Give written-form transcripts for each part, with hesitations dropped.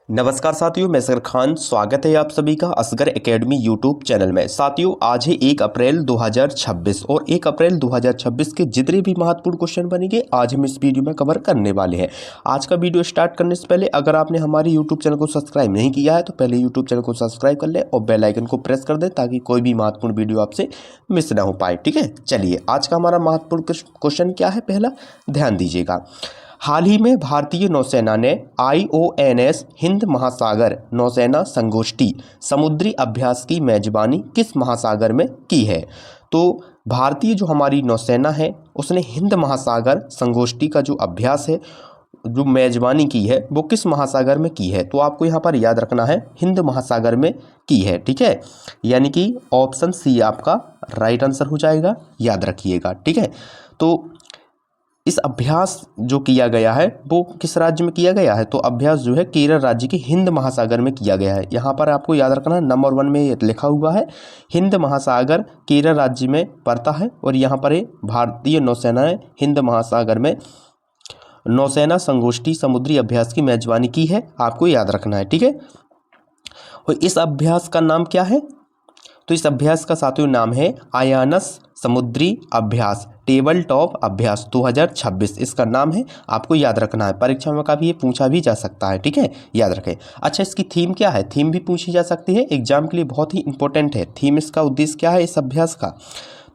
नमस्कार साथियों, मैं असगर खान। स्वागत है आप सभी का असगर एकेडमी यूट्यूब चैनल में। साथियों, आज है 1 अप्रैल 2026 और 1 अप्रैल 2026 के जितने भी महत्वपूर्ण क्वेश्चन बनेंगे आज हम इस वीडियो में कवर करने वाले हैं। आज का वीडियो स्टार्ट करने से पहले अगर आपने हमारे यूट्यूब चैनल को सब्सक्राइब नहीं किया है तो पहले यूट्यूब चैनल को सब्सक्राइब कर लें और बेल आइकन को प्रेस कर दें ताकि कोई भी महत्वपूर्ण वीडियो आपसे मिस ना हो पाए। ठीक है, चलिए आज का हमारा महत्वपूर्ण क्वेश्चन क्या है, पहला ध्यान दीजिएगा। हाल ही में भारतीय नौसेना ने IONS हिंद महासागर नौसेना संगोष्ठी समुद्री अभ्यास की मेजबानी किस महासागर में की है? तो भारतीय जो हमारी नौसेना है उसने हिंद महासागर संगोष्ठी का जो अभ्यास है, जो मेजबानी की है, वो किस महासागर में की है? तो आपको यहाँ पर याद रखना है हिंद महासागर में की है। ठीक है, यानी कि ऑप्शन सी आपका राइट आंसर हो जाएगा, याद रखिएगा। ठीक है, तो इस अभ्यास जो किया गया है वो किस राज्य में किया गया है? तो अभ्यास जो है केरल राज्य के हिंद महासागर में किया गया है। यहाँ पर आपको याद रखना है नंबर 1 में लिखा हुआ है हिंद महासागर केरल राज्य में पड़ता है और यहाँ पर भारतीय नौसेना ने हिंद महासागर में नौसेना संगोष्ठी समुद्री अभ्यास की मेजबानी की है, आपको याद रखना है। ठीक है, और इस अभ्यास का नाम क्या है? तो इस अभ्यास का साथियों नाम है आयानस समुद्री अभ्यास टेबल टॉप अभ्यास 2026, इसका नाम है, आपको याद रखना है। परीक्षा में कभी ये पूछा भी जा सकता है। ठीक है, याद रखें। अच्छा, इसकी थीम क्या है? थीम भी पूछी जा सकती है, एग्जाम के लिए बहुत ही इंपॉर्टेंट है। थीम इसका उद्देश्य क्या है इस अभ्यास का?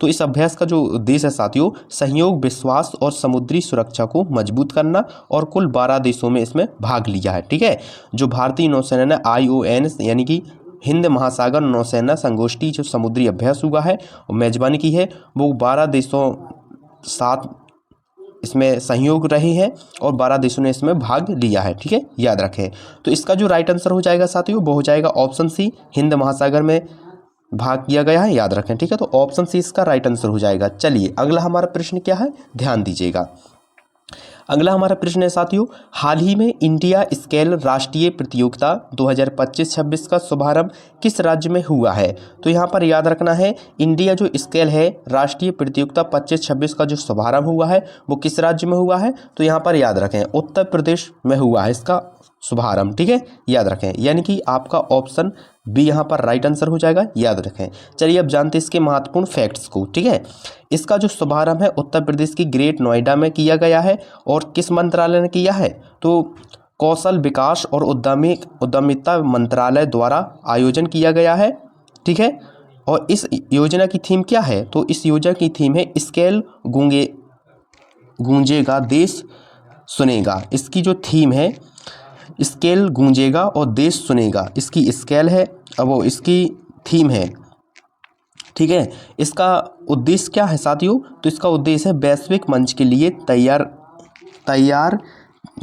तो इस अभ्यास का जो उद्देश्य है साथियों, सहयोग, विश्वास और समुद्री सुरक्षा को मजबूत करना, और कुल 12 देशों में इसमें भाग लिया है। ठीक है, जो भारतीय नौसेना ने IONS यानी कि हिंद महासागर नौसेना संगोष्ठी जो समुद्री अभ्यास हुआ है और मेजबानी की है, वो 12 देशों साथ इसमें सहयोग रहे हैं और 12 देशों ने इसमें भाग लिया है। ठीक है, याद रखें। तो इसका जो राइट आंसर हो जाएगा साथियों वो हो जाएगा ऑप्शन सी, हिंद महासागर में भाग किया गया है, याद रखें। ठीक है, तो ऑप्शन सी इसका राइट आंसर हो जाएगा। चलिए अगला हमारा प्रश्न क्या है, ध्यान दीजिएगा। अगला हमारा प्रश्न है साथियों, हाल ही में इंडिया स्केल राष्ट्रीय प्रतियोगिता 2025-26 का शुभारंभ किस राज्य में हुआ है? तो यहाँ पर याद रखना है इंडिया जो स्केल है राष्ट्रीय प्रतियोगिता 25-26 का जो शुभारंभ हुआ है वो किस राज्य में हुआ है? तो यहाँ पर याद रखें उत्तर प्रदेश में हुआ है इसका शुभारंभ। ठीक है, याद रखें, यानी कि आपका ऑप्शन बी यहाँ पर राइट आंसर हो जाएगा, याद रखें। चलिए अब जानते हैं इसके महत्वपूर्ण फैक्ट्स को। ठीक है, इसका जो शुभारंभ है उत्तर प्रदेश की ग्रेट नोएडा में किया गया है और किस मंत्रालय ने किया है? तो कौशल विकास और उद्यमिता मंत्रालय द्वारा आयोजन किया गया है। ठीक है, और इस योजना की थीम क्या है? तो इस योजना की थीम है स्केल गूंजेगा देश सुनेगा। इसकी जो थीम है स्केल गूंजेगा और देश सुनेगा, इसकी स्केल है वो इसकी थीम है। ठीक है, इसका उद्देश्य क्या है साथियों? तो इसका उद्देश्य है वैश्विक मंच के लिए तैयार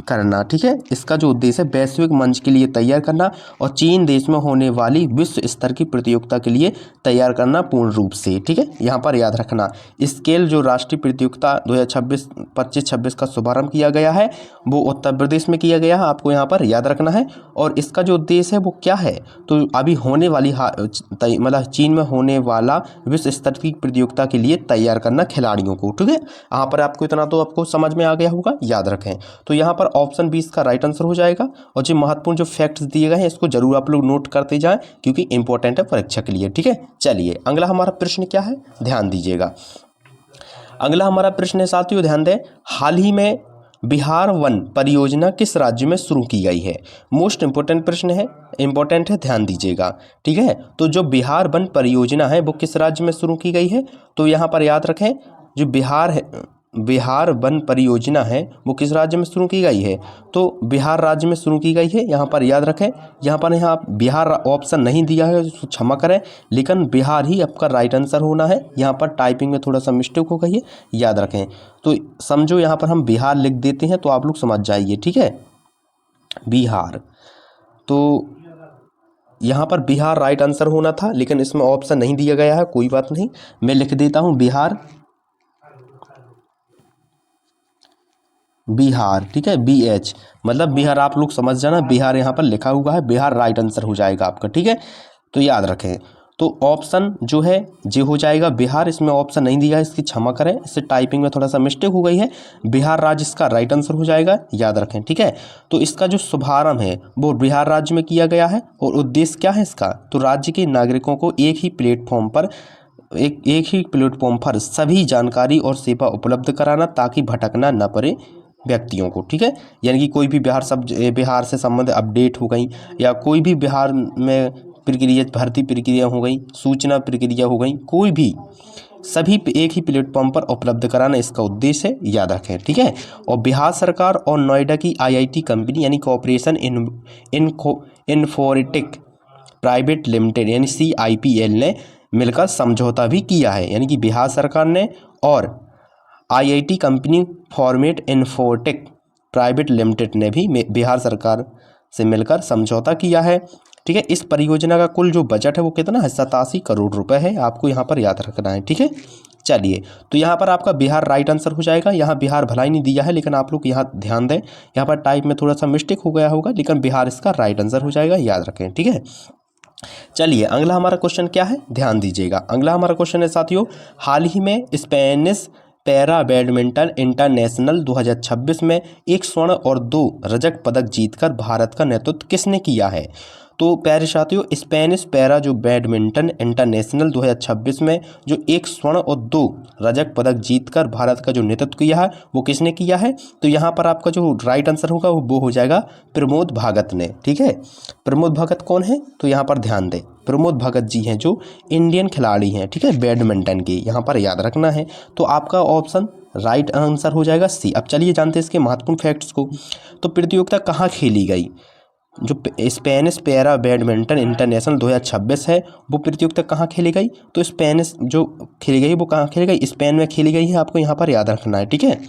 करना। ठीक है, इसका जो उद्देश्य है वैश्विक मंच के लिए तैयार करना और चीन देश में होने वाली विश्व स्तर की प्रतियोगिता के लिए तैयार करना पूर्ण रूप से। ठीक है, यहाँ पर याद रखना स्केल जो राष्ट्रीय प्रतियोगिता 2025-26 का शुभारंभ किया गया है वो उत्तर प्रदेश में किया गया है, आपको यहाँ पर याद रखना है। और इसका जो उद्देश्य है वो क्या है? तो अभी होने वाली मतलब चीन में होने वाला विश्व स्तर की प्रतियोगिता के लिए तैयार करना खिलाड़ियों को। ठीक है, यहाँ पर आपको इतना तो आपको समझ में आ गया होगा, याद रखें। तो यहाँ पर ऑप्शन 20 का राइट आंसर हो जाएगा। और जो महत्वपूर्ण जो फैक्ट्स दिए गए हैं इसको जरूर आप लोग नोट करते जाएं क्योंकि इंपॉर्टेंट है परीक्षा के लिए। ठीक है, चलिए अगला हमारा प्रश्न क्या है, ध्यान दीजिएगा। अगला हमारा प्रश्न है साथियों, ध्यान दें, हाल ही में बिहार वन परियोजना किस राज्य में शुरू की गई है? मोस्ट इंपोर्टेंट प्रश्न है, इंपॉर्टेंट है, ध्यान दीजिएगा। ठीक है, तो जो बिहार वन परियोजना है वो किस राज्य में शुरू की गई है? तो यहाँ पर याद रखें जो बिहार वन परियोजना है वो किस राज्य में शुरू की गई है? तो बिहार राज्य में शुरू की गई है, यहाँ पर याद रखें। यहाँ बिहार ऑप्शन नहीं दिया है तो क्षमा करें, लेकिन बिहार ही आपका राइट आंसर होना है। यहाँ पर टाइपिंग में थोड़ा सा मिस्टेक हो गई है, याद रखें। तो समझो यहाँ पर हम बिहार लिख देते हैं तो आप लोग समझ जाइए। ठीक है, बिहार, तो यहाँ पर बिहार राइट आंसर होना था लेकिन इसमें ऑप्शन नहीं दिया गया है, कोई बात नहीं, मैं लिख देता हूँ बिहार। ठीक है, BH मतलब बिहार, आप लोग समझ जाना, बिहार यहाँ पर लिखा हुआ है, बिहार राइट आंसर हो जाएगा आपका। ठीक है, तो याद रखें। तो ऑप्शन जो है जो हो जाएगा बिहार, इसमें ऑप्शन नहीं दिया है, इसकी क्षमा करें, इससे टाइपिंग में थोड़ा सा मिस्टेक हो गई है। बिहार राज्य इसका राइट आंसर हो जाएगा, याद रखें, ठीक है। तो इसका जो शुभारंभ है वो बिहार राज्य में किया गया है और उद्देश्य क्या है इसका, तो राज्य के नागरिकों को एक ही प्लेटफॉर्म पर सभी जानकारी और सेवा उपलब्ध कराना, ताकि भटकना न पड़े व्यक्तियों को, ठीक है। यानी कि कोई भी बिहार से संबंधित अपडेट हो गई, या कोई भी बिहार में प्रक्रिया, भर्ती प्रक्रिया हो गई, सूचना प्रक्रिया हो गई, कोई भी, सभी एक ही प्लेटफॉर्म पर उपलब्ध कराना इसका उद्देश्य है, याद रखें, ठीक है। और बिहार सरकार और नोएडा की IIT कंपनी यानी कॉर्पोरेशन इन्फोटेक प्राइवेट लिमिटेड यानी CIPL ने मिलकर समझौता भी किया है। यानी कि बिहार सरकार ने और IIT company format infotech private limited ने भी बिहार सरकार से मिलकर समझौता किया है, ठीक है। इस परियोजना का कुल जो बजट है वो कितना है, 87 करोड़ रुपए है, आपको यहाँ पर याद रखना है, ठीक है। चलिए, तो यहाँ पर आपका बिहार राइट आंसर हो जाएगा। यहाँ बिहार भला ही नहीं दिया है, लेकिन आप लोग यहाँ ध्यान दें, यहाँ पर टाइप में थोड़ा सा मिस्टेक हो गया होगा, लेकिन बिहार इसका राइट आंसर हो जाएगा, याद रखें, ठीक है। चलिए, अगला हमारा क्वेश्चन क्या है, ध्यान दीजिएगा। अगला हमारा क्वेश्चन है साथियों, हाल ही में स्पेनिश पैरा बैडमिंटन इंटरनेशनल 2026 में 1 स्वर्ण और 2 रजत पदक जीतकर भारत का नेतृत्व किसने किया है। तो प्यारे साथियों, स्पेनिश पैरा जो बैडमिंटन इंटरनेशनल 2026 में जो 1 स्वर्ण और 2 रजत पदक जीतकर भारत का जो नेतृत्व किया है वो किसने किया है। तो यहाँ पर आपका जो राइट आंसर होगा वो हो जाएगा प्रमोद भगत ने, ठीक है। प्रमोद भगत कौन है, तो यहाँ पर ध्यान दें, प्रमोद भगत जी हैं जो इंडियन खिलाड़ी हैं, ठीक है, बैडमिंटन के, यहाँ पर याद रखना है। तो आपका ऑप्शन राइट आंसर हो जाएगा C। अब चलिए जानते हैं इसके महत्वपूर्ण फैक्ट्स को। तो प्रतियोगिता कहाँ खेली गई, जो स्पेनिश पैरा बैडमिंटन इंटरनेशनल 2026 है वो प्रतियोगिता कहाँ खेली गई। तो स्पेनिश जो खेली गई वो कहाँ खेली गई, स्पेन में खेली गई है, आपको यहाँ पर याद रखना है, ठीक है।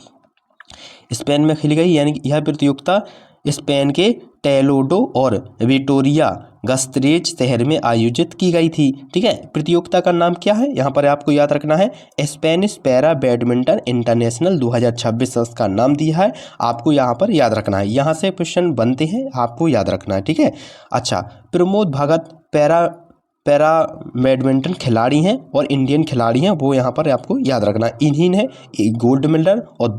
स्पेन में खेली गई, यानी कि यह प्रतियोगिता स्पेन के टेलोडो और विटोरिया गस्तेरेज शहर में आयोजित की गई थी, ठीक है। प्रतियोगिता का नाम क्या है, यहाँ पर आपको याद रखना है स्पेनिश पैरा बैडमिंटन इंटरनेशनल 2026 इसका नाम दिया है, आपको यहाँ पर याद रखना है। यहाँ से क्वेश्चन बनते हैं, आपको याद रखना है, ठीक है। अच्छा, प्रमोद भगत पैरा बैडमिंटन खिलाड़ी हैं और इंडियन खिलाड़ी हैं, वो यहाँ पर आपको याद रखना है। इन्हीं ने 1 गोल्ड मेडल और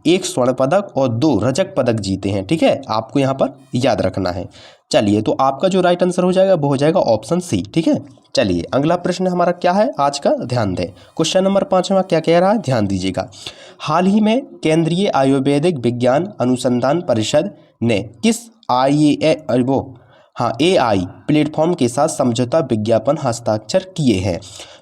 1 स्वर्ण पदक और 2 रजत पदक जीते हैं, ठीक है, आपको यहाँ पर याद रखना है। चलिए, तो आपका जो राइट आंसर हो जाएगा वो हो जाएगा ऑप्शन C, ठीक है। चलिए, अगला प्रश्न हमारा क्या है आज का, ध्यान दें। क्वेश्चन नंबर 5वां क्या कह रहा है, ध्यान दीजिएगा। हाल ही में केंद्रीय आयुर्वेदिक विज्ञान अनुसंधान परिषद ने किस AI प्लेटफॉर्म के साथ समझौता विज्ञापन हस्ताक्षर किए हैं।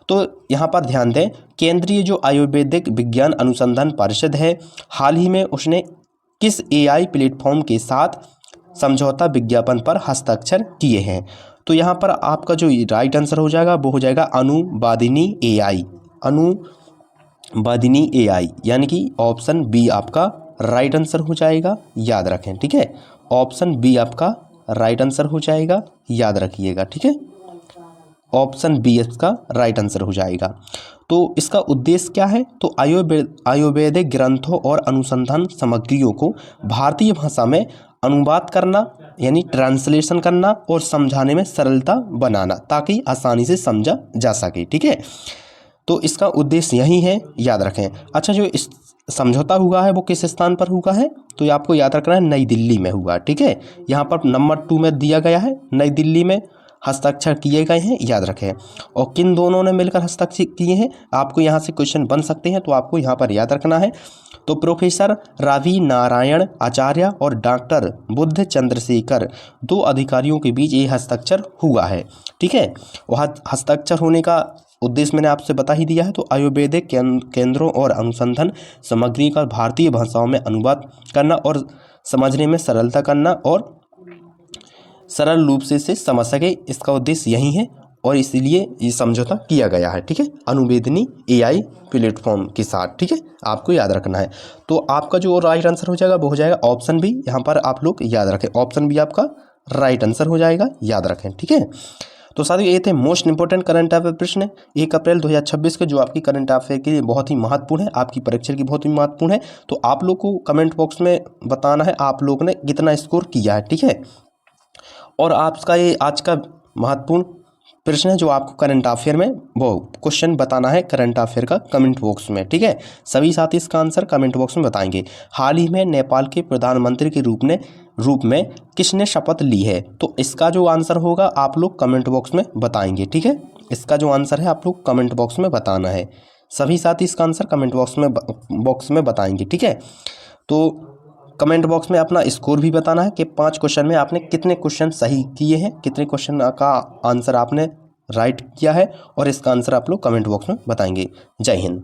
तो यहाँ पर ध्यान दें, केंद्रीय जो आयुर्वेदिक विज्ञान अनुसंधान परिषद है, हाल ही में उसने किस AI प्लेटफॉर्म के साथ समझौता विज्ञापन पर हस्ताक्षर किए हैं। तो यहाँ पर आपका जो राइट आंसर हो जाएगा वो हो जाएगा अनुवादिनी AI, यानी कि ऑप्शन B आपका राइट आंसर हो जाएगा, याद रखें, ठीक है। ऑप्शन B आपका राइट आंसर हो जाएगा, याद रखिएगा, ठीक है। ऑप्शन B इसका राइट आंसर हो जाएगा। तो इसका उद्देश्य क्या है, तो आयुर्वेदिक ग्रंथों और अनुसंधान सामग्रियों को भारतीय भाषा में अनुवाद करना, यानी ट्रांसलेशन करना और समझाने में सरलता बनाना, ताकि आसानी से समझा जा सके, ठीक है। तो इसका उद्देश्य यही है, याद रखें। अच्छा, जो इस समझौता हुआ है वो किस स्थान पर हुआ है, तो ये आपको याद रखना है नई दिल्ली में हुआ, ठीक है। यहाँ पर नंबर 2 में दिया गया है, नई दिल्ली में हस्ताक्षर किए गए हैं, याद रखें। और किन दोनों ने मिलकर हस्ताक्षर किए हैं, आपको यहाँ से क्वेश्चन बन सकते हैं, तो आपको यहाँ पर याद रखना है। तो प्रोफेसर रवि नारायण आचार्य और डॉक्टर बुद्ध चंद्रशेखर 2 अधिकारियों के बीच ये हस्ताक्षर हुआ है, ठीक है। वह हस्ताक्षर होने का उद्देश्य मैंने आपसे बता ही दिया है। तो आयुर्वेदिक केंद्रों और अनुसंधान सामग्री का भारतीय भाषाओं में अनुवाद करना और समझने में सरलता करना और सरल रूप से इसे समझ सके, इसका उद्देश्य यही है और इसीलिए ये समझौता किया गया है, ठीक है, अनुवेदनी AI प्लेटफॉर्म के साथ, ठीक है, आपको याद रखना है। तो आपका जो राइट आंसर हो जाएगा वो हो जाएगा ऑप्शन B, यहाँ पर आप लोग याद रखें, ऑप्शन B आपका राइट आंसर हो जाएगा, याद रखें, ठीक है। तो साथियों, ये थे मोस्ट इंपॉर्टेंट करंट अफेयर प्रश्न 1 अप्रैल 2026 के, जो आपकी करंट अफेयर के लिए बहुत ही महत्वपूर्ण है, आपकी परीक्षा की बहुत ही महत्वपूर्ण है। तो आप लोग को कमेंट बॉक्स में बताना है आप लोग ने कितना स्कोर किया है, ठीक है। और आपका ये आज का महत्वपूर्ण प्रश्न है जो आपको करंट अफेयर में वो क्वेश्चन बताना है करंट अफेयर का कमेंट बॉक्स में, ठीक है। सभी साथी इसका आंसर कमेंट बॉक्स में बताएंगे। हाल ही में नेपाल के प्रधानमंत्री के रूप में किसने शपथ ली है? तो इसका जो आंसर होगा आप लोग कमेंट बॉक्स में बताएंगे, ठीक है। इसका जो आंसर है आप लोग कमेंट बॉक्स में बताना है। सभी साथी इसका आंसर कमेंट बॉक्स में बताएंगे, ठीक है। तो कमेंट बॉक्स में अपना स्कोर भी बताना है कि 5 क्वेश्चन में आपने कितने क्वेश्चन सही किए हैं, कितने क्वेश्चन का आंसर आपने राइट किया है, और इसका आंसर आप लोग कमेंट बॉक्स में बताएंगे। जय हिंद।